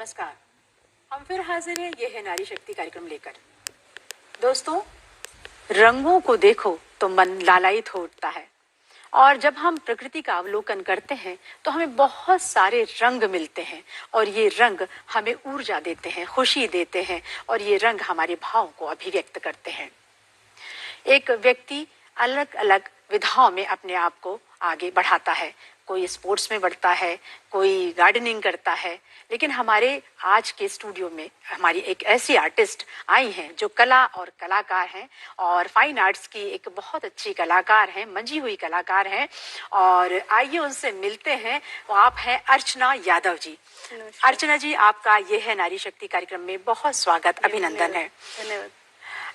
नमस्कार। हम फिर हाजिर हैं, ये है नारी शक्ति कार्यक्रम लेकर। दोस्तों, रंगों को देखो तो मन लालायित हो उठता है और जब हम प्रकृति का अवलोकन करते हैं तो हमें बहुत सारे रंग मिलते हैं और ये रंग हमें ऊर्जा देते हैं, खुशी देते हैं और ये रंग हमारे भावों को अभिव्यक्त करते हैं। एक व्यक्ति अलग अलग विधाओं में अपने आप को आगे बढ़ाता है। कोई स्पोर्ट्स में बढ़ता है, कोई गार्डनिंग करता है, लेकिन हमारे आज के स्टूडियो में हमारी एक ऐसी आर्टिस्ट आई हैं जो कला और कलाकार हैं और फाइन आर्ट्स की एक बहुत अच्छी कलाकार हैं, मंजी हुई कलाकार हैं। और आइए उनसे मिलते हैं। वो आप हैं अर्चना यादव जी। अर्चना जी, आपका ये है नारी शक्ति कार्यक्रम में बहुत स्वागत, अभिनंदन है। धन्यवाद।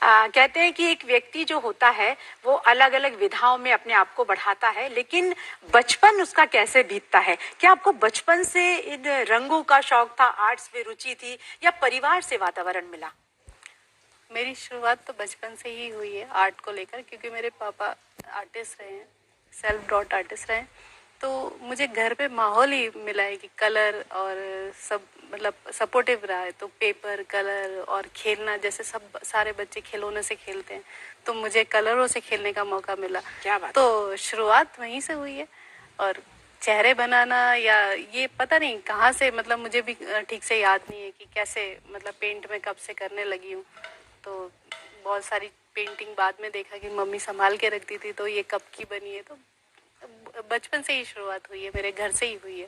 कहते हैं कि एक व्यक्ति जो होता है वो अलग अलग विधाओं में अपने आप को बढ़ाता है, लेकिन बचपन उसका कैसे बीतता है? क्या आपको बचपन से इन रंगों का शौक था, आर्ट्स में रुचि थी, या परिवार से वातावरण मिला? मेरी शुरुआत तो बचपन से ही हुई है आर्ट को लेकर, क्योंकि मेरे पापा आर्टिस्ट रहे हैं, सेल्फ डॉट आर्टिस्ट रहे हैं। तो मुझे घर पे माहौल ही मिला है कि कलर और सब मतलब सपोर्टिव रहा है। तो पेपर, कलर और खेलना, जैसे सब सारे बच्चे खिलौने से खेलते हैं, तो मुझे कलरों से खेलने का मौका मिला। क्या बात। तो शुरुआत वहीं से हुई है। और चेहरे बनाना या ये पता नहीं कहाँ से, मतलब मुझे भी ठीक से याद नहीं है कि कैसे, मतलब पेंट में कब से करने लगी हूँ। तो बहुत सारी पेंटिंग बाद में देखा कि मम्मी संभाल के रखती थी, तो ये कब की बनी है। तो बचपन से ही शुरुआत हुई है, मेरे घर से ही हुई है।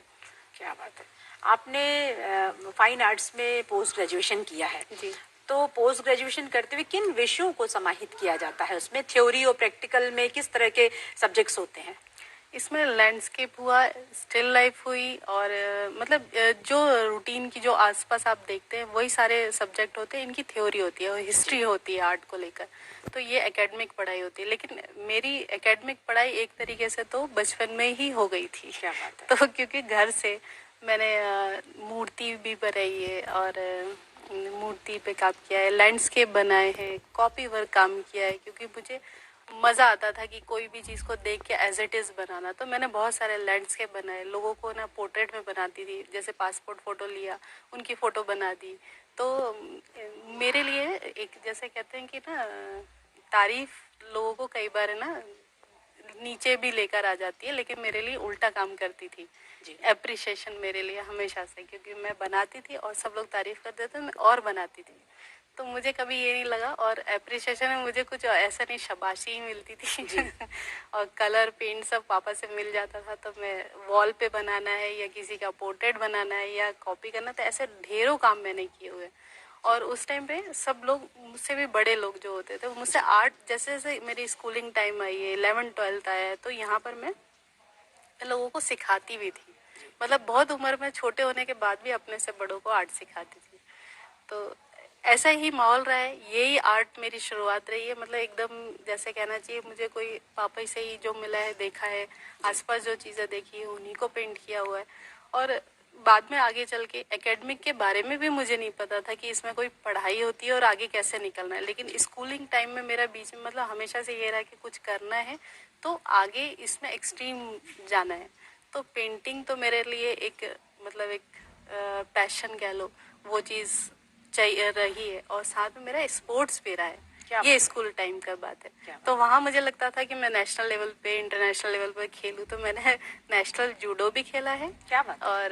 क्या बात है। आपने फाइन आर्ट्स में पोस्ट ग्रेजुएशन किया है जी। तो पोस्ट ग्रेजुएशन करते हुए किन विषयों को समाहित किया जाता है? उसमें थ्योरी और प्रैक्टिकल में किस तरह के सब्जेक्ट्स होते हैं? इसमें लैंडस्केप हुआ, स्टिल लाइफ हुई, और मतलब जो रूटीन की जो आसपास आप देखते हैं वही सारे सब्जेक्ट होते हैं। इनकी थ्योरी होती है और हिस्ट्री होती है आर्ट को लेकर। तो ये एकेडमिक पढ़ाई होती है, लेकिन मेरी एकेडमिक पढ़ाई एक तरीके से तो बचपन में ही हो गई थी। क्या बात है। तो क्योंकि घर से मैंने मूर्ति भी बनाई है और मूर्ति पे काम किया है, लैंडस्केप बनाए हैं, कॉपी वर्क काम किया है, क्योंकि मुझे मज़ा आता था कि कोई भी चीज़ को देख के एज इट इज़ बनाना। तो मैंने बहुत सारे लैंडस्केप बनाए, लोगों को ना पोर्ट्रेट में बनाती थी, जैसे पासपोर्ट फ़ोटो लिया उनकी फ़ोटो बना दी। तो मेरे लिए एक, जैसे कहते हैं कि ना, तारीफ लोगों को कई बार है ना नीचे भी लेकर आ जाती है, लेकिन मेरे लिए उल्टा काम करती थी। एप्रिसिएशन मेरे लिए हमेशा से, क्योंकि मैं बनाती थी और सब लोग तारीफ करते थे, मैं और बनाती थी। तो मुझे कभी ये नहीं लगा, और एप्रिसिएशन में मुझे कुछ ऐसा नहीं, शाबाशी ही मिलती थी। और कलर पेंट सब पापा से मिल जाता था। तो मैं वॉल पे बनाना है या किसी का पोर्ट्रेट बनाना है या कॉपी करना, तो ऐसे ढेरों काम मैंने किए हुए। और उस टाइम पे सब लोग, मुझसे भी बड़े लोग जो होते थे, मुझसे आर्ट, जैसे जैसे मेरी स्कूलिंग टाइम आई है, 11th-12th आया है, तो यहाँ पर मैं लोगों को सिखाती भी थी। मतलब बहुत उम्र में छोटे होने के बाद भी अपने से बड़ों को आर्ट सिखाती थी। तो ऐसा ही माहौल रहा है, यही आर्ट मेरी शुरुआत रही है। मतलब एकदम जैसे कहना चाहिए, मुझे कोई पापा से ही जो मिला है, देखा है, आसपास जो चीज़ें देखी है उन्हीं को पेंट किया हुआ है। और बाद में आगे चल के एकेडमिक के बारे में भी मुझे नहीं पता था कि इसमें कोई पढ़ाई होती है और आगे कैसे निकलना है। लेकिन स्कूलिंग टाइम में मेरा बीच में मतलब हमेशा से ये रहा कि कुछ करना है तो आगे इसमें एक्सट्रीम जाना है। तो पेंटिंग तो मेरे लिए एक, मतलब एक पैशन कह लो, वो चीज़ चाहिए रही है। और साथ में मेरा स्पोर्ट्स भी रहा है, ये स्कूल टाइम का बात है। तो वहाँ मुझे लगता था कि मैं नेशनल लेवल पे, इंटरनेशनल लेवल पे खेलूँ। तो मैंने नेशनल जूडो भी खेला है। क्या बात। और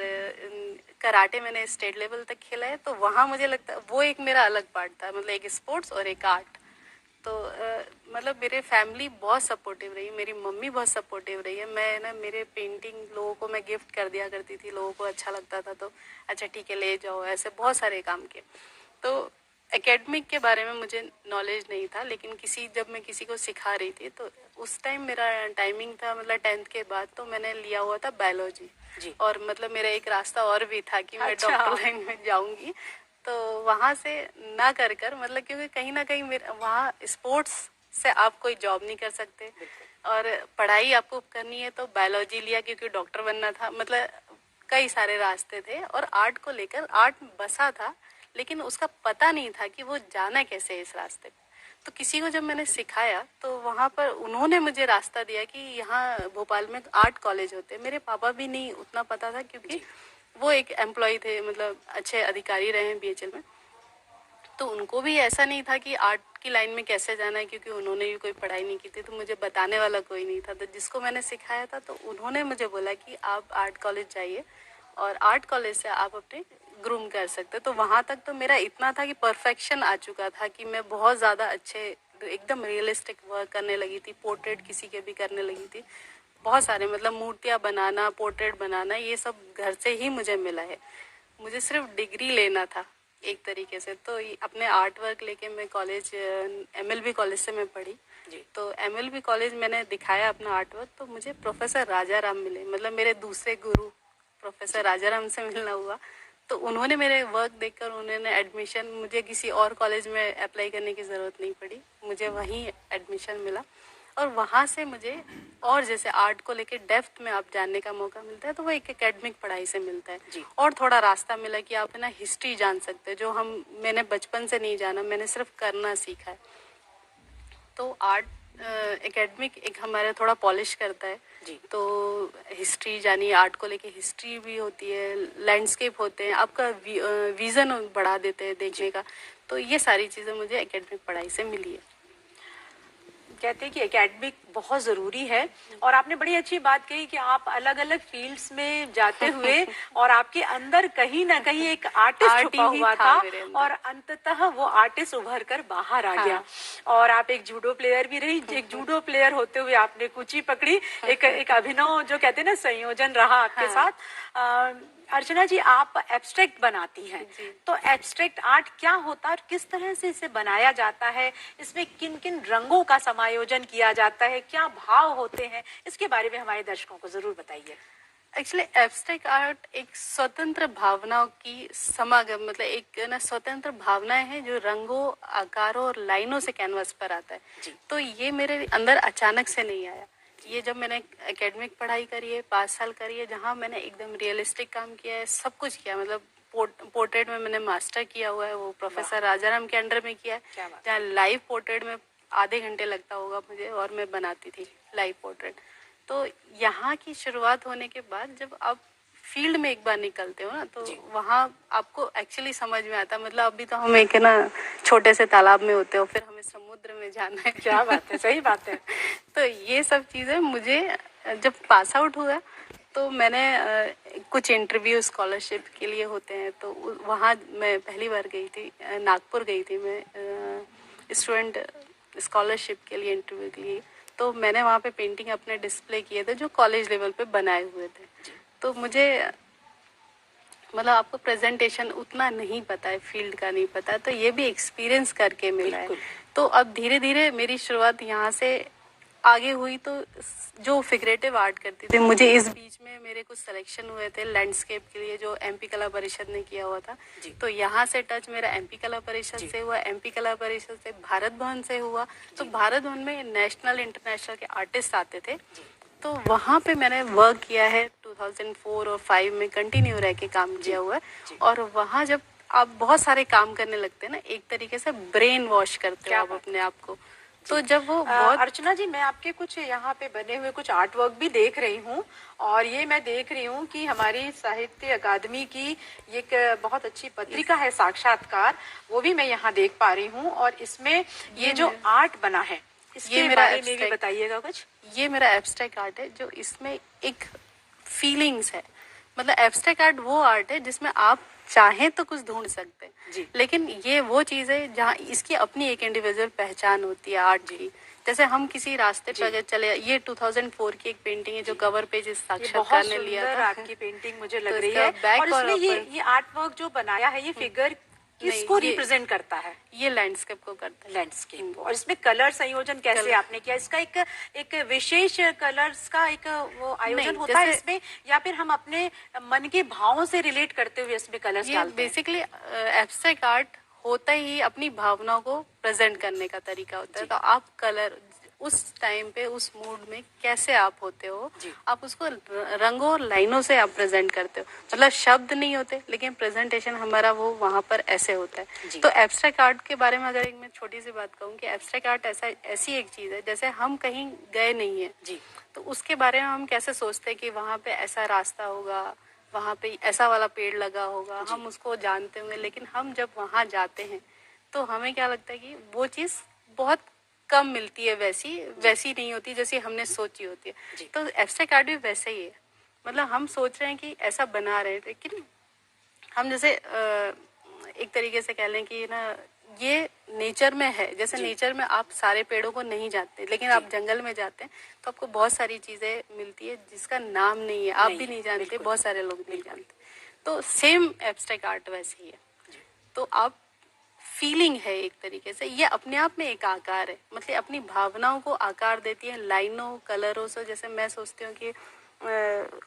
कराटे मैंने स्टेट लेवल तक खेला है। तो वहाँ मुझे लगता वो एक मेरा अलग पार्ट था, मतलब एक स्पोर्ट्स और एक आर्ट। तो मतलब मेरे फैमिली बहुत सपोर्टिव रही, मेरी मम्मी बहुत सपोर्टिव रही है। मैं ना, मेरे पेंटिंग लोगों को मैं गिफ्ट कर दिया करती थी, लोगों को अच्छा लगता था तो अच्छा ठीक है ले जाओ, ऐसे बहुत सारे काम किए। तो एकेडमिक के बारे में मुझे नॉलेज नहीं था, लेकिन जब मैं किसी को सिखा रही थी तो उस टाइम मेरा टाइमिंग था, मतलब 10th के बाद, तो मैंने लिया हुआ था बायोलॉजी। और मतलब मेरा एक रास्ता और भी था कि मैं डॉक्टर लाइन में जाऊंगी। तो वहाँ से ना कर मतलब, क्योंकि कहीं ना कहीं वहाँ स्पोर्ट्स से आप कोई जॉब नहीं कर सकते और पढ़ाई आपको करनी है, तो बायोलॉजी लिया क्योंकि डॉक्टर बनना था। मतलब कई सारे रास्ते थे और आर्ट को लेकर, आर्ट बसा था, लेकिन उसका पता नहीं था कि वो जाना कैसे है इस रास्ते पे। तो किसी को जब मैंने सिखाया तो वहाँ पर उन्होंने मुझे रास्ता दिया कि यहाँ भोपाल में आर्ट कॉलेज होते हैं। मेरे पापा भी नहीं उतना पता था, क्योंकि वो एक एम्प्लॉय थे, मतलब अच्छे अधिकारी रहे हैं बीएचएल में। तो उनको भी ऐसा नहीं था कि आर्ट की लाइन में कैसे जाना है, क्योंकि उन्होंने भी कोई पढ़ाई नहीं की थी, तो मुझे बताने वाला कोई नहीं था। तो जिसको मैंने सिखाया था तो उन्होंने मुझे बोला कि आप आर्ट कॉलेज जाइए और आर्ट कॉलेज से आप अपने ग्रूम कर सकते। तो वहाँ तक तो मेरा इतना था कि परफेक्शन आ चुका था कि मैं बहुत ज़्यादा अच्छे एकदम रियलिस्टिक वर्क करने लगी थी, पोर्ट्रेट किसी के भी करने लगी थी। बहुत सारे मतलब मूर्तियाँ बनाना, पोर्ट्रेट बनाना, ये सब घर से ही मुझे मिला है। मुझे सिर्फ डिग्री लेना था एक तरीके से। तो अपने आर्ट वर्क लेके मैं कॉलेज एमएलबी कॉलेज से मैं पढ़ी जी। तो एमएलबी कॉलेज मैंने दिखाया अपना आर्ट वर्क, तो मुझे प्रोफेसर राजाराम मिले, मतलब मेरे दूसरे गुरु प्रोफेसर राजाराम से मिलना हुआ। तो उन्होंने मेरे वर्क देखकर उन्होंने एडमिशन, मुझे किसी और कॉलेज में अप्लाई करने की ज़रूरत नहीं पड़ी, मुझे वहीं एडमिशन मिला। और वहाँ से मुझे और जैसे आर्ट को लेके डेप्थ में आप जानने का मौका मिलता है, तो वो एक एकेडमिक पढ़ाई से मिलता है जी। और थोड़ा रास्ता मिला कि आप है ना हिस्ट्री जान सकते हैं, जो मैंने बचपन से नहीं जाना, मैंने सिर्फ करना सीखा है। तो आर्ट एकेडमिक एक हमारे थोड़ा पॉलिश करता है जी। तो हिस्ट्री जानिए, आर्ट को लेके हिस्ट्री भी होती है, लैंडस्केप होते हैं, आपका विजन बढ़ा देते हैं देखने का। तो ये सारी चीज़ें मुझे एकेडमिक पढ़ाई से मिली है। कहते हैं कि एकेडमिक बहुत ज़रूरी है, और आपने बड़ी अच्छी बात कही कि आप अलग अलग फील्ड्स में जाते हुए और आपके अंदर कहीं ना कहीं एक आर्टिस्ट छुपा हुआ था और अंततः वो आर्टिस्ट उभर कर बाहर आ गया। और आप एक जूडो प्लेयर भी रही, एक जूडो प्लेयर होते हुए आपने कुची पकड़ी, एक अभिनव जो कहते हैं ना संयोजन रहा आपके साथ। अर्चना जी, आप एब्स्ट्रैक्ट बनाती हैं, तो एब्स्ट्रैक्ट आर्ट क्या होता है और किस तरह से इसे बनाया जाता है? इसमें किन किन रंगों का समायोजन किया जाता है, क्या भाव होते हैं, इसके बारे में हमारे दर्शकों को जरूर बताइए। एक्चुअली एब्स्ट्रैक्ट आर्ट एक स्वतंत्र भावनाओं की समागम, मतलब एक ना स्वतंत्र भावनाएं हैं जो रंगों, आकारों और लाइनों से कैनवास पर आता है जी। तो ये मेरे अंदर अचानक से नहीं आया। ये जब मैंने एकेडमिक पढ़ाई करी है, 5 साल करी है, जहाँ मैंने एकदम रियलिस्टिक काम किया है, सब कुछ किया, मतलब पोर्ट्रेट में मैंने मास्टर किया हुआ है, वो प्रोफेसर राजाराम के अंडर में किया है, जहाँ लाइव पोर्ट्रेट में आधे घंटे लगता होगा मुझे, और मैं बनाती थी लाइव पोर्ट्रेट। तो यहाँ की शुरुआत होने के बाद जब आप फील्ड में एक बार निकलते हो ना, तो वहाँ आपको एक्चुअली समझ में आता है। मतलब अभी तो हम एक ना छोटे से तालाब में होते हो, फिर हमें समुद्र में जाना है। क्या बात है, सही बात है। तो ये सब चीज़ें मुझे जब पास आउट हुआ तो मैंने कुछ इंटरव्यू स्कॉलरशिप के लिए होते हैं, तो वहाँ मैं पहली बार गई थी, नागपुर गई थी मैं स्टूडेंट स्कॉलरशिप के लिए, इंटरव्यू के लिए। तो मैंने वहाँ पे पेंटिंग अपने डिस्प्ले किए थे जो कॉलेज लेवल पे बनाए हुए थे। तो मुझे मतलब आपको प्रेजेंटेशन उतना नहीं पता है, फील्ड का नहीं पता है, तो ये भी एक्सपीरियंस करके मिला है। तो अब धीरे धीरे मेरी शुरुआत यहाँ से आगे हुई। तो जो फिगरेटिव आर्ट करती थी, मुझे इस बीच में मेरे कुछ सिलेक्शन हुए थे लैंडस्केप के लिए जो एमपी कला परिषद ने किया हुआ था। तो यहाँ से टच मेरा एमपी कला परिषद से हुआ, एमपी कला परिषद से भारत भवन से हुआ। तो भारत भवन में नेशनल इंटरनेशनल के आर्टिस्ट आते थे, तो वहाँ पे मैंने वर्क किया है 2004 और 5 में कंटिन्यू रह के काम किया हुआ है। और वहाँ जब आप बहुत सारे काम करने लगते हैं ना, एक तरीके से ब्रेन वॉश करते हो आप अपने आप को। तो जब वो बहुत अर्चना जी, मैं आपके कुछ यहाँ पे बने हुए कुछ आर्ट वर्क भी देख रही हूँ, और ये मैं देख रही हूँ कि हमारी साहित्य अकादमी की एक बहुत अच्छी पत्रिका है साक्षात्कार, वो भी मैं यहाँ देख पा रही हूँ। और इसमें ये जो आर्ट बना है, इसके बारे में भी बताइएगा कुछ। ये मेरा एब्स्ट्रैक्ट आर्ट है जो इसमें एक फीलिंग्स है। मतलब एब्स्ट्रैक्ट आर्ट वो आर्ट है जिसमें आप चाहें तो कुछ ढूंढ सकते हैं, लेकिन ये वो चीज़ है जहाँ इसकी अपनी एक इंडिविजुअल पहचान होती है आर्ट की। जैसे हम किसी रास्ते पर अगर चले, ये 2004 की एक पेंटिंग है जो कवर पेज साक्षात्कार ने लिया था। आपकी पेंटिंग मुझे लग रही है, और इसमें ये आर्ट वर्क जो बनाया है, ये फिगर किसको रिप्रेजेंट करता है? ये लैंडस्केप को करता है, लैंडस्केप। और इसमें कलर संयोजन कैसे आपने किया? इसका एक विशेष कलर्स का एक वो आयोजन होता है इसमें, या फिर हम अपने मन के भावों से रिलेट करते हुए इसमें कलर्स डालते हैं? बेसिकली एब्स्ट्रैक्ट आर्ट होता ही अपनी भावनाओं को प्रेजेंट करने का तरीका होता है। तो आप कलर उस टाइम पे उस मूड में कैसे आप होते हो, जी। आप उसको रंगों और लाइनों से आप प्रेजेंट करते हो। मतलब शब्द नहीं होते लेकिन प्रेजेंटेशन हमारा वो वहां पर ऐसे होता जी। है। तो एब्स्ट्रैक्ट आर्ट के बारे में अगर एक मैं छोटी सी बात कहूँ कि एब्स्ट्रैक्ट आर्ट ऐसी एक चीज है जैसे हम कहीं गए नहीं है, जी। तो उसके बारे में हम कैसे सोचते हैं कि वहां पे ऐसा रास्ता होगा, वहां पे ऐसा वाला पेड़ लगा होगा, जी। हम उसको जानते होंगे, लेकिन हम जब वहां जाते हैं तो हमें क्या लगता है कि वो चीज बहुत कम मिलती है, वैसी नहीं होती जैसी हमने सोची होती जी। है। तो एब्स्ट्रैक्ट आर्ट भी वैसे ही है। मतलब हम सोच रहे हैं कि ऐसा बना रहे हैं, लेकिन हम जैसे एक तरीके से कह लें कि ना ये नेचर में है। जैसे जी। नेचर में आप सारे पेड़ों को नहीं जानते, लेकिन जी। आप जंगल में जाते हैं तो आपको बहुत सारी चीजें मिलती है जिसका नाम नहीं है, आप नहीं भी है, नहीं जानते, बिल्कुल। बहुत सारे लोग नहीं बिल्कुल। जानते। तो सेम एब्स्ट्रैक्ट आर्ट वैसे ही है। जी। तो आप फीलिंग है एक तरीके से, ये अपने आप में एक आकार है, मतलब अपनी भावनाओं को आकार देती है लाइनों कलरों से। जैसे मैं सोचती हूँ कि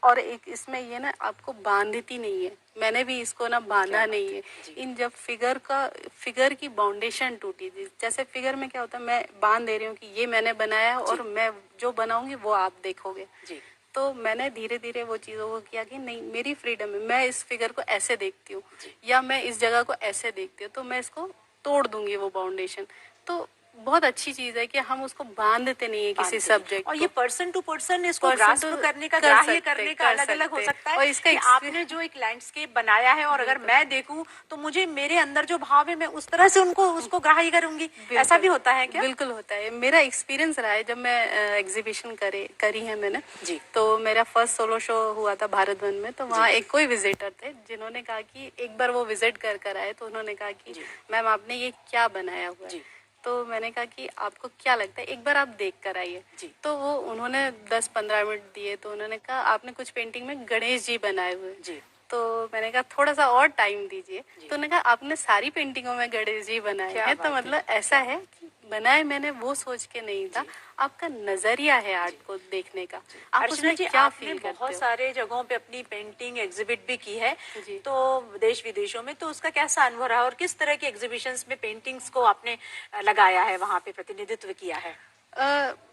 और एक इसमें ये ना आपको बांधती नहीं है, मैंने भी इसको ना बांधा क्या नहीं बात है। जी। इन जब फिगर की बाउंडेशन टूटी थी, जैसे फिगर में क्या होता है, मैं बांध दे रही हूँ कि ये मैंने बनाया है और मैं जो बनाऊंगी वो आप देखोगे। जी। तो मैंने धीरे धीरे वो चीज़ों को किया कि नहीं, मेरी फ्रीडम है, मैं इस फिगर को ऐसे देखती हूँ जी। या मैं इस जगह को ऐसे देखती हूँ, तो मैं इसको तोड़ दूंगी वो बाउंडेशन। तो बहुत अच्छी चीज़ है कि हम उसको बांधते नहीं है किसी बांधते नहीं। सब्जेक्ट और को। ये पर्सन टू पर्सन इसको पर्सन ग्रास्प टू करने का, कर ग्राह्य सकते करने का कर अलग अलग हो सकते सकता है और इसका कि आपने जो एक लैंडस्केप बनाया है और अगर बिल्कुल मैं देखूं तो मुझे मेरे अंदर जो भाव है मैं उस तरह से उसको ग्राह्य करूंगी। ऐसा भी होता है क्या? बिल्कुल होता है। मेरा एक्सपीरियंस रहा है जब मैं एग्जीबिशन करी है मैंने। जी। तो मेरा फर्स्ट सोलो शो हुआ था भारत वन में, तो वहाँ जी। एक कोई विजिटर थे जिन्होंने कहा कि एक बार वो विजिट कर आए, तो उन्होंने कहा कि जी। मैम आपने ये क्या बनाया हुआ है। जी। तो मैंने कहा कि आपको क्या लगता है, एक बार आप देख कर आइए। जी। तो वो उन्होंने 10-15 मिनट दिए, तो उन्होंने कहा आपने कुछ पेंटिंग में गणेश जी बनाए हुए हैं। जी। तो मैंने कहा थोड़ा सा और टाइम दीजिए। जी। तो उन्होंने कहा आपने सारी पेंटिंगों में गणेश जी बनाए क्या हैं, तो बात है, मतलब ऐसा क्या है बात कि बनाए मैंने वो सोच के नहीं था। जी। आपका नजरिया है आर्ट को देखने का, आप अर्चना उसमें जी, क्या आपने फील करते बहुत हो। सारे जगहों पे अपनी पेंटिंग एग्जिबिट भी की है, जी। तो देश विदेशों में, तो उसका कैसा अनुभव रहा और किस तरह के एग्जीबिशंस में पेंटिंग्स को आपने लगाया है, वहां पे प्रतिनिधित्व किया है?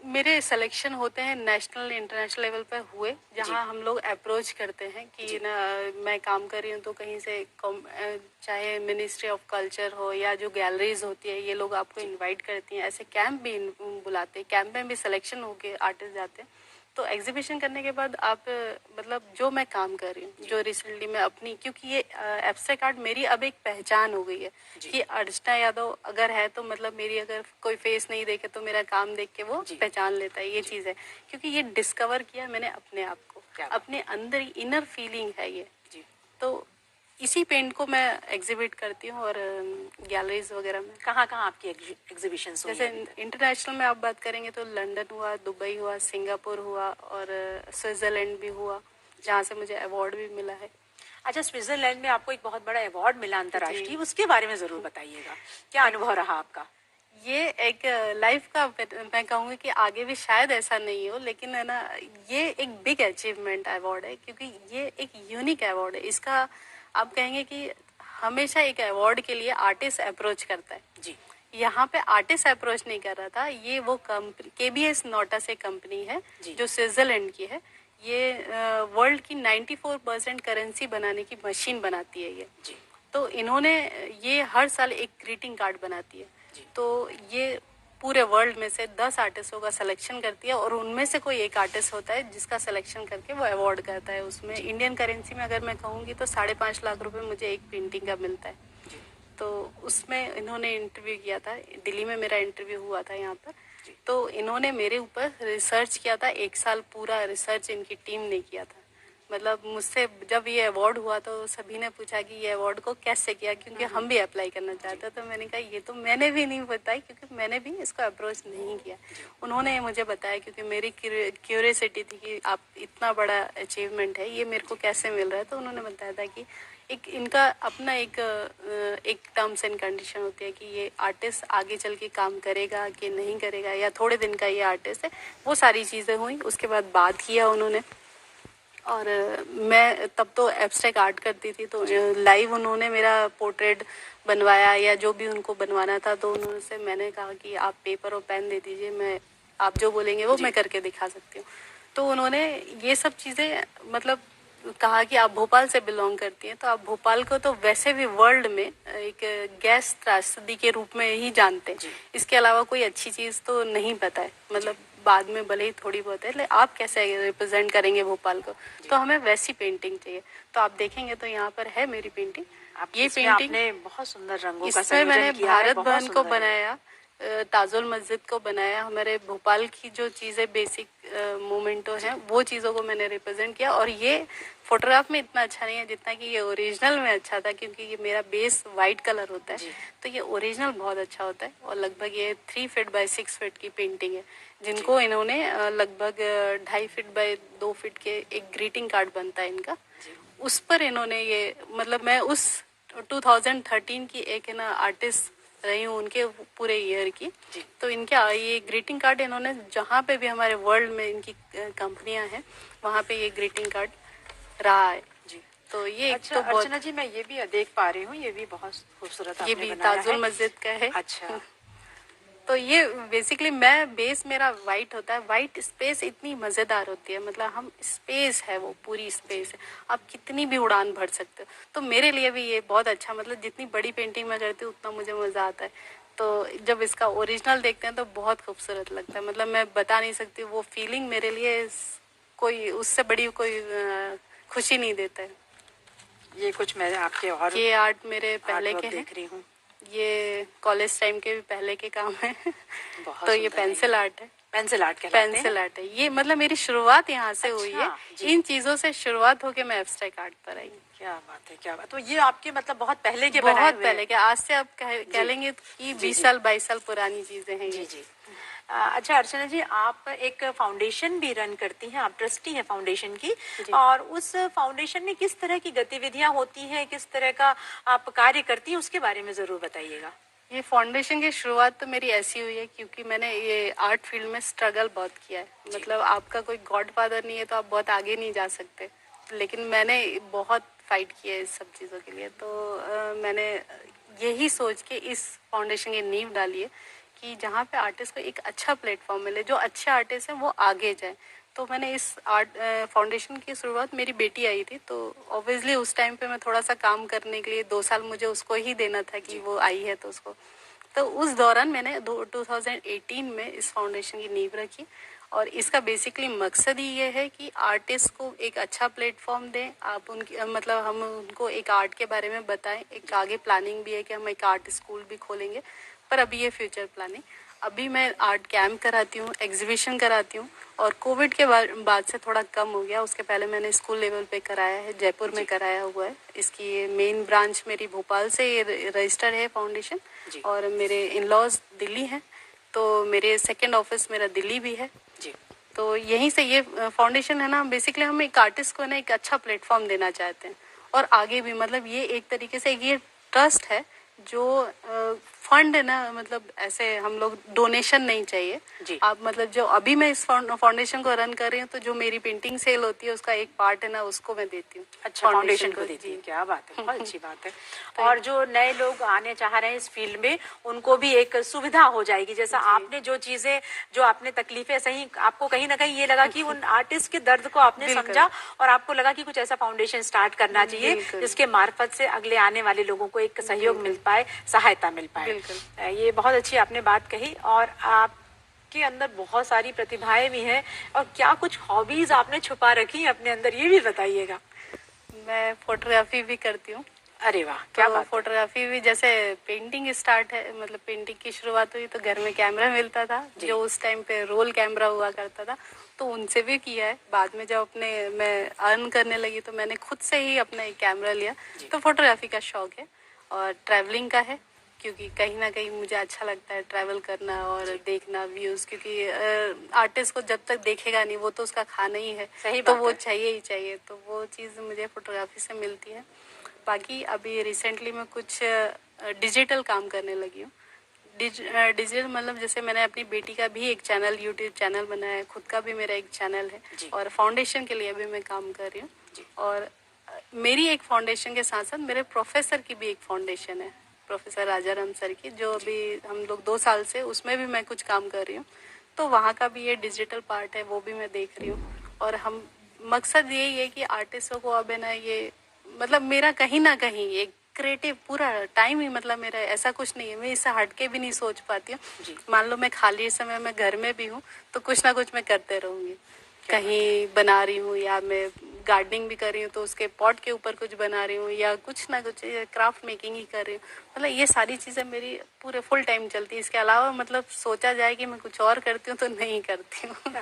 मेरे सिलेक्शन होते हैं नेशनल इंटरनेशनल लेवल पे हुए, जी। जहाँ हम लोग अप्रोच करते हैं कि जी। ना मैं काम कर रही हूँ तो कहीं से चाहे मिनिस्ट्री ऑफ कल्चर हो या जो गैलरीज होती है, ये लोग आपको इनवाइट करती हैं, ऐसे कैंप भी बुलाते हैं, कैंप में भी सिलेक्शन होके आर्टिस्ट जाते हैं। तो एग्जीबिशन करने के बाद आप मतलब जो मैं काम कर रही हूँ, जो रिसेंटली मैं अपनी, क्योंकि ये एब्स्ट्रैक्ट आर्ट मेरी अब एक पहचान हो गई है जी। कि अर्चना यादव अगर है तो मतलब मेरी अगर कोई फेस नहीं देखे तो मेरा काम देख के वो जी। पहचान लेता है, ये जी। चीज़ है। क्योंकि ये डिस्कवर किया मैंने अपने आप को, क्या बात अपने अंदर इनर फीलिंग है ये। जी। तो इसी पेंट को मैं एग्जिबिट करती हूँ और गैलरीज वगैरह में। कहाँ कहाँ आपकी एग्जीबिशन हुई जैसे है? इंटरनेशनल में आप बात करेंगे तो लंदन हुआ, दुबई हुआ, सिंगापुर हुआ और स्विट्जरलैंड भी हुआ, जहाँ से मुझे अवार्ड भी मिला है। अच्छा, स्विट्जरलैंड में आपको एक बहुत बड़ा अवार्ड मिला अंतर्राष्ट्रीय, जी। उसके बारे में जरूर बताइएगा, क्या अनुभव रहा आपका? ये एक लाइफ का, मैं कहूँगी कि आगे भी शायद ऐसा नहीं हो, लेकिन है ना, ये एक बिग अचीवमेंट अवार्ड है क्योंकि ये एक यूनिक अवार्ड है। इसका आप कहेंगे कि हमेशा एक अवार्ड के लिए आर्टिस्ट अप्रोच करता है। जी। यहाँ पे आर्टिस्ट अप्रोच नहीं कर रहा था, ये वो कंपनी KBS नोटा से कंपनी है जी। जो स्विट्जरलैंड की है। ये वर्ल्ड की 94% करेंसी बनाने की मशीन बनाती है ये। जी। तो इन्होंने, ये हर साल एक ग्रीटिंग कार्ड बनाती है। जी। तो ये पूरे वर्ल्ड में से 10 आर्टिस्टों का सिलेक्शन करती है और उनमें से कोई एक आर्टिस्ट होता है जिसका सिलेक्शन करके वो अवार्ड करता है। उसमें इंडियन करेंसी में अगर मैं कहूँगी तो 5.5 लाख रुपए मुझे एक पेंटिंग का मिलता है। जी। तो उसमें इन्होंने इंटरव्यू किया था, दिल्ली में मेरा इंटरव्यू हुआ था यहाँ पर। जी। तो इन्होंने मेरे ऊपर रिसर्च किया था, 1 साल पूरा रिसर्च इनकी टीम ने किया था। मतलब मुझसे जब ये अवार्ड हुआ तो सभी ने पूछा कि ये अवार्ड को कैसे किया, क्योंकि हम भी अप्लाई करना चाहते हैं। तो मैंने कहा ये तो मैंने भी नहीं बताई, क्योंकि मैंने भी इसको अप्रोच नहीं किया। उन्होंने मुझे बताया क्योंकि मेरी क्यूरियोसिटी थी कि आप इतना बड़ा अचीवमेंट है, ये मेरे को कैसे मिल रहा है। तो उन्होंने बताया था कि एक इनका अपना एक टर्म्स एंड कंडीशन होती है कि ये आर्टिस्ट आगे चल के काम करेगा कि नहीं करेगा, या थोड़े दिन का ये आर्टिस्ट है। वो सारी चीज़ें हुई, उसके बाद बात किया उन्होंने। और मैं तब तो एब्स्ट्रैक्ट आर्ट करती थी, तो लाइव उन्होंने मेरा पोर्ट्रेट बनवाया या जो भी उनको बनवाना था। तो उन्होंने मैंने कहा कि आप पेपर और पेन दे दीजिए, मैं आप जो बोलेंगे वो मैं करके दिखा सकती हूँ। तो उन्होंने ये सब चीज़ें मतलब कहा कि आप भोपाल से बिलोंग करती हैं तो आप भोपाल को तो वैसे भी वर्ल्ड में एक गैस त्रासदी के रूप में ही जानते हैं, इसके अलावा कोई अच्छी चीज़ तो नहीं पता है। मतलब बाद में भले ही थोड़ी बहुत है, लेकिन आप कैसे रिप्रेजेंट करेंगे भोपाल को, तो हमें वैसी पेंटिंग चाहिए। तो आप देखेंगे तो यहाँ पर है मेरी पेंटिंग। ये पेंटिंग आपने बहुत सुंदर रंगों का इसमें मैंने संयोजन किया है, भारत बहुत भवन को सुंदर है। बनाया, ताजुल मस्जिद को बनाया, हमारे भोपाल की जो चीज़ें बेसिक मोमेंटो हैं वो चीज़ों को मैंने रिप्रेजेंट किया। और ये फोटोग्राफ में इतना अच्छा नहीं है जितना कि ये ओरिजिनल में अच्छा था, क्योंकि ये मेरा बेस वाइट कलर होता है, तो ये ओरिजिनल बहुत अच्छा होता है। और लगभग ये 3 फीट बाय 6 फीट की पेंटिंग है, जिनको इन्होंने लगभग 2.5 फीट बाय 2 फीट के एक ग्रीटिंग कार्ड बनता है इनका, उस पर इन्होंने ये मतलब मैं उस 2013 की एक है ना आर्टिस्ट रही हूँ उनके पूरे ईयर की। तो इनके ये ग्रीटिंग कार्ड इन्होंने जहाँ पे भी हमारे वर्ल्ड में इनकी कंपनियां हैं वहाँ पे ये ग्रीटिंग कार्ड रहा है जी। तो ये अच्छा, तो बहुत अर्चना जी मैं ये भी देख पा रही हूँ, ये भी बहुत खूबसूरत ये आपने भी बनाया ताजुल है। मस्जिद का है। अच्छा तो ये बेसिकली मैं बेस मेरा वाइट होता है, वाइट स्पेस इतनी मज़ेदार होती है, मतलब हम स्पेस है वो पूरी स्पेस है, आप कितनी भी उड़ान भर सकते हो। तो मेरे लिए भी ये बहुत अच्छा, मतलब जितनी बड़ी पेंटिंग मैं करती हूँ उतना मुझे मज़ा आता है। तो जब इसका ओरिजिनल देखते हैं तो बहुत खूबसूरत लगता है, मतलब मैं बता नहीं सकती, वो फीलिंग मेरे लिए कोई उससे बड़ी कोई खुशी नहीं देता है। ये कुछ मैं आपके और ये आर्ट मेरे पहले के हैं, देख रही हूँ, ये कॉलेज टाइम के भी पहले के काम है। तो ये पेंसिल आर्ट है, पेंसिल आर्ट कहलाते हैं। पेंसिल आर्ट है ये, मतलब मेरी शुरुआत यहाँ से हुई है, इन चीजों से शुरुआत होके मैं एब्स्ट्रैक्ट आर्ट पर आई। क्या बात है, क्या बात। तो ये आपके मतलब बहुत पहले के बहुत पहले के, आज से आप कह लेंगे कि 20 साल 22 साल पुरानी चीजें हैं जी ये। जी। अच्छा अर्चना जी, आप एक फाउंडेशन भी रन करती हैं, आप ट्रस्टी हैं फाउंडेशन की, और उस फाउंडेशन में किस तरह की गतिविधियां होती हैं, किस तरह का आप कार्य करती हैं, उसके बारे में जरूर बताइएगा। ये फाउंडेशन की शुरुआत तो मेरी ऐसी हुई है क्योंकि मैंने ये आर्ट फील्ड में स्ट्रगल बहुत किया है। मतलब आपका कोई गॉड फादर नहीं है तो आप बहुत आगे नहीं जा सकते, लेकिन मैंने बहुत फाइट किया है इस सब चीज़ों के लिए। तो मैंने यही सोच के इस फाउंडेशन की नींव डाली है कि जहाँ पे आर्टिस्ट को एक अच्छा प्लेटफॉर्म मिले, जो अच्छे आर्टिस्ट हैं वो आगे जाए। तो मैंने इस आर्ट फाउंडेशन की शुरुआत, मेरी बेटी आई थी तो ऑब्वियसली उस टाइम पे मैं थोड़ा सा काम करने के लिए 2 साल मुझे उसको ही देना था कि वो आई है तो उसको, तो उस दौरान मैंने 2018 में इस फाउंडेशन की नींव रखी। और इसका बेसिकली मकसद ही ये है कि आर्टिस्ट को एक अच्छा प्लेटफॉर्म दें, आप उनकी मतलब हम उनको एक आर्ट के बारे में बताएं। एक आगे प्लानिंग भी है कि हम एक आर्ट स्कूल भी खोलेंगे, पर अभी ये फ्यूचर प्लानिंग। अभी मैं आर्ट कैंप कराती हूँ, एग्जीबिशन कराती हूँ, और कोविड के बाद से थोड़ा कम हो गया। उसके पहले मैंने स्कूल लेवल पे कराया है, जयपुर में कराया हुआ है। इसकी मेन ब्रांच मेरी भोपाल से रजिस्टर है फाउंडेशन, और मेरे इन लॉज दिल्ली हैं, तो मेरे सेकंड ऑफिस मेरा दिल्ली भी है जी। तो यहीं से ये फाउंडेशन है ना, बेसिकली हम एक आर्टिस्ट को ना एक अच्छा प्लेटफॉर्म देना चाहते हैं, और आगे भी मतलब ये एक तरीके से ये ट्रस्ट है जो फंड है ना, मतलब ऐसे हम लोग डोनेशन नहीं चाहिए जी। आप मतलब जो अभी मैं इस फाउंडेशन को रन कर रही हूँ, तो जो मेरी पेंटिंग सेल होती है उसका एक पार्ट है ना उसको मैं देती हूँ। अच्छा, फाउंडेशन को देती है, क्या बात है, बहुत अच्छी बात है। और जो नए लोग आने चाह रहे हैं इस फील्ड में, उनको भी एक सुविधा हो जाएगी। जैसा आपने जो चीजें, जो आपने तकलीफें सही, आपको कहीं ना कहीं ये लगा कि उन आर्टिस्ट के दर्द को आपने समझा, और आपको लगा कि कुछ ऐसा फाउंडेशन स्टार्ट करना चाहिए जिसके मार्फत से अगले आने वाले लोगों को एक सहयोग मिल पाए, सहायता मिल पाए। ये बहुत अच्छी आपने बात कही। और आप के अंदर बहुत सारी प्रतिभाएं भी हैं, और क्या कुछ हॉबीज आपने छुपा रखी हैं अपने अंदर, ये भी बताइएगा। मैं फोटोग्राफी भी करती हूँ। अरे वाह, क्या बात। फोटोग्राफी भी, जैसे पेंटिंग स्टार्ट है, मतलब पेंटिंग की शुरुआत हुई तो घर में कैमरा मिलता था, जो उस टाइम पे रोल कैमरा हुआ करता था, तो उनसे भी किया है। बाद में जब मैं अर्न करने लगी तो मैंने खुद से ही अपना एक कैमरा लिया। तो फोटोग्राफी का शौक है, और ट्रैवलिंग का है, क्योंकि कहीं ना कहीं मुझे अच्छा लगता है ट्रैवल करना और देखना व्यूज, क्योंकि आर्टिस्ट को जब तक देखेगा नहीं वो तो उसका खाना ही है, सही तो वो चाहिए ही चाहिए। तो वो चीज़ मुझे फोटोग्राफी से मिलती है। बाकी अभी रिसेंटली मैं कुछ डिजिटल काम करने लगी हूँ। डिजिटल मतलब जैसे मैंने अपनी बेटी का भी एक चैनल, यूट्यूब चैनल बनाया है, खुद का भी मेरा एक चैनल है, और फाउंडेशन के लिए भी मैं काम कर रही हूँ। और मेरी एक फाउंडेशन के साथ साथ मेरे प्रोफेसर की भी एक फाउंडेशन है, प्रोफेसर राजा राम सर की, जो अभी हम लोग 2 साल से उसमें भी मैं कुछ काम कर रही हूँ। तो वहाँ का भी ये डिजिटल पार्ट है, वो भी मैं देख रही हूँ। और हम मकसद यही है कि आर्टिस्टों को अब है ना, ये मतलब मेरा कहीं ना कहीं एक क्रिएटिव पूरा टाइम ही, मतलब मेरा ऐसा कुछ नहीं है, मैं इससे हट के भी नहीं सोच पाती हूँ। मान लो मैं खाली समय में घर में भी हूँ तो कुछ ना कुछ मैं करते रहूंगी, कहीं बना रही हूँ या मैं गार्डनिंग भी कर रही हूँ तो उसके पॉट के ऊपर कुछ बना रही हूँ या कुछ ना कुछ क्राफ्ट मेकिंग ही कर रही हूँ। मतलब ये सारी चीज़ें मेरी पूरे फुल टाइम चलती है। इसके अलावा मतलब सोचा जाए कि मैं कुछ और करती हूँ तो नहीं करती हूँ।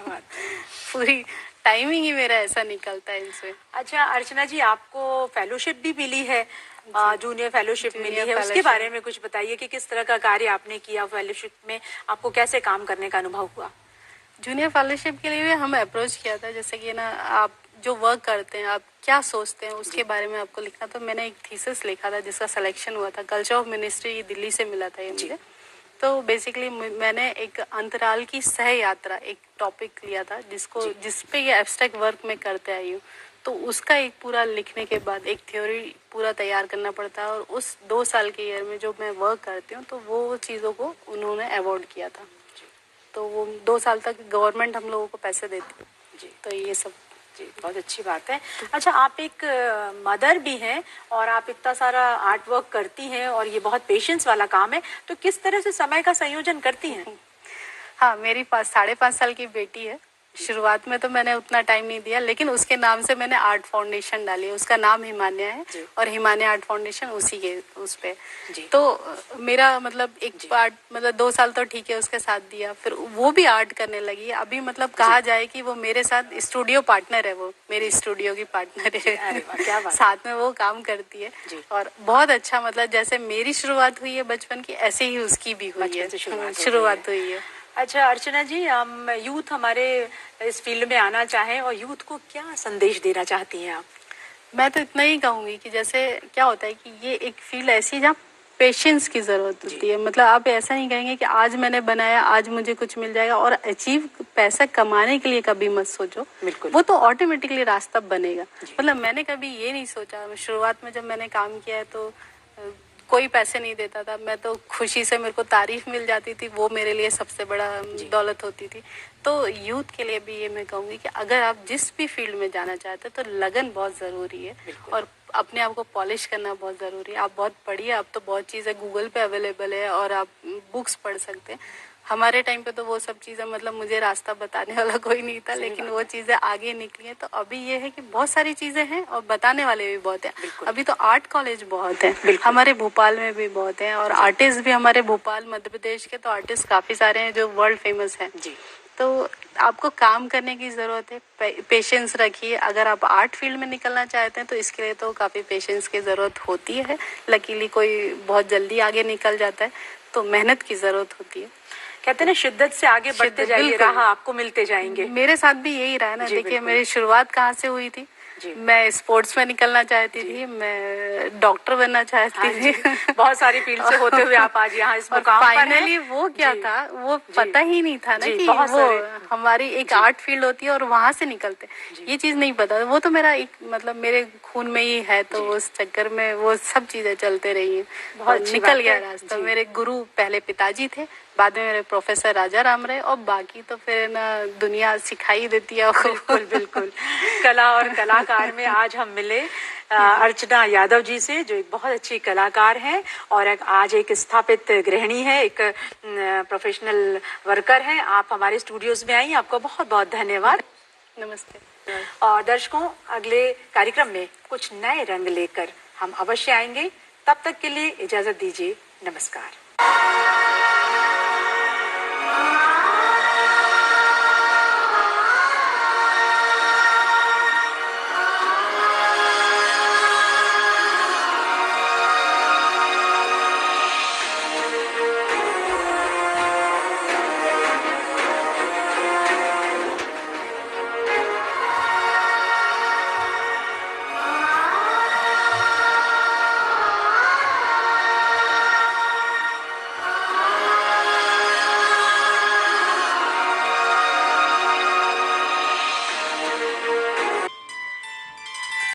पूरी टाइमिंग ही मेरा ऐसा निकलता है इनसे। अच्छा अर्चना जी, आपको फेलोशिप भी मिली है, जूनियर फेलोशिप मिली है, उसके बारे में कुछ बताइए कि किस तरह का कार्य आपने किया, फेलोशिप में आपको कैसे काम करने का अनुभव हुआ? जूनियर फेलोशिप के लिए भी हमें अप्रोच किया था, जैसे कि ना आप जो वर्क करते हैं आप क्या सोचते हैं उसके बारे में आपको लिखना। तो मैंने एक थीसिस लिखा था जिसका सिलेक्शन हुआ था, कल्चर ऑफ मिनिस्ट्री, दिल्ली से मिला था ये मुझे। तो बेसिकली मैंने एक अंतराल की सह यात्रा एक टॉपिक लिया था जिसपे ये एब्स्ट्रैक्ट वर्क में करते आई हूँ। तो उसका एक पूरा लिखने के बाद एक थ्योरी पूरा तैयार करना पड़ता है, और उस 2 साल के ईयर में जो मैं वर्क करती हूँ तो वो चीज़ों को उन्होंने अवॉर्ड किया था। तो वो 2 साल तक गवर्नमेंट हम लोगों को पैसे देती है जी। तो ये सब जी बहुत अच्छी बात है। अच्छा, आप एक मदर भी हैं और आप इतना सारा आर्ट वर्क करती हैं और ये बहुत पेशेंस वाला काम है, तो किस तरह से समय का संयोजन करती हैं? हाँ, मेरी 5.5 साल की बेटी है। शुरुआत में तो मैंने उतना टाइम नहीं दिया, लेकिन उसके नाम से मैंने आर्ट फाउंडेशन डाली है। उसका नाम हिमान्या है और हिमान्या आर्ट फाउंडेशन उसी के उस पे। तो मेरा मतलब एक पार्ट मतलब 2 साल तो ठीक है उसके साथ दिया, फिर वो भी आर्ट करने लगी। अभी मतलब कहा जाए कि वो मेरे साथ स्टूडियो पार्टनर है, वो मेरी स्टूडियो की पार्टनर है। क्या बात साथ में वो काम करती है और बहुत अच्छा, मतलब जैसे मेरी शुरुआत हुई है बचपन की, ऐसे ही उसकी भी हुई है, शुरुआत हुई है। अच्छा अर्चना जी, हम यूथ हमारे इस फील्ड में आना चाहें और यूथ को क्या संदेश देना चाहती हैं आप? मैं तो इतना ही कहूंगी कि जैसे क्या होता है कि ये एक फील्ड ऐसी है जहाँ पेशेंस की जरूरत होती है। मतलब आप ऐसा नहीं कहेंगे कि आज मैंने बनाया आज मुझे कुछ मिल जाएगा, और अचीव पैसा कमाने के लिए कभी मत सोचो, वो तो ऑटोमेटिकली रास्ता बनेगा। मतलब मैंने कभी ये नहीं सोचा, शुरुआत में जब मैंने काम किया है तो कोई पैसे नहीं देता था, मैं तो खुशी से, मेरे को तारीफ मिल जाती थी, वो मेरे लिए सबसे बड़ा दौलत होती थी। तो यूथ के लिए भी ये मैं कहूँगी कि अगर आप जिस भी फील्ड में जाना चाहते हैं तो लगन बहुत ज़रूरी है और अपने आप को पॉलिश करना बहुत ज़रूरी है। आप बहुत पढ़िए, अब तो बहुत चीज़ें गूगल पे अवेलेबल है और आप बुक्स पढ़ सकते हैं। हमारे टाइम पे तो वो सब चीज़ें, मतलब मुझे रास्ता बताने वाला कोई नहीं था, लेकिन वो चीज़ें आगे निकली हैं। तो अभी ये है कि बहुत सारी चीज़ें हैं और बताने वाले भी बहुत हैं। अभी तो आर्ट कॉलेज बहुत है, हमारे भोपाल में भी बहुत हैं, और आर्टिस्ट भी हमारे भोपाल मध्य प्रदेश के तो आर्टिस्ट काफ़ी सारे हैं जो वर्ल्ड फेमस हैं। तो आपको काम करने की ज़रूरत है, पेशेंस रखिए। अगर आप आर्ट फील्ड में निकलना चाहते हैं तो इसके लिए तो काफ़ी पेशेंस की ज़रूरत होती है। लकीली कोई बहुत जल्दी आगे निकल जाता है, तो मेहनत की ज़रूरत होती है। कहते हैं ना, शिद्दत से आगे बढ़ते जाइए, राह आपको मिलते जाएंगे। मेरे साथ भी यही रहा है ना। देखिए मेरी शुरुआत कहाँ से हुई थी, मैं स्पोर्ट्स में निकलना चाहती थी, मैं डॉक्टर बनना चाहती थी। बहुत सारी फील्ड से होते हुए आप आज यहाँ इस मुकाम पर हैं। फाइनली वो क्या था, वो पता ही नहीं था ना कि वो हमारी एक आर्ट फील्ड होती है और वहां से निकलते, ये चीज नहीं पता। वो तो मेरा एक मतलब मेरे खून में ही है, तो उस चक्कर में वो सब चीजें चलते रही हैं, बहुत निकल गया रास्ता। मेरे गुरु पहले पिताजी थे, बाद में मेरे प्रोफेसर राजा राम रहे, और बाकी तो फिर ना दुनिया सिखाई देती है। बिल्कुल बिल्कुल। कला और कलाकार में आज हम मिले अर्चना यादव जी से, जो एक बहुत अच्छी कलाकार हैं और आज एक स्थापित गृहिणी है, एक प्रोफेशनल वर्कर हैं। आप हमारे स्टूडियोज में आई, आपका बहुत बहुत धन्यवाद। नमस्ते। और दर्शकों, अगले कार्यक्रम में कुछ नए रंग लेकर हम अवश्य आएंगे। तब तक के लिए इजाजत दीजिए, नमस्कार।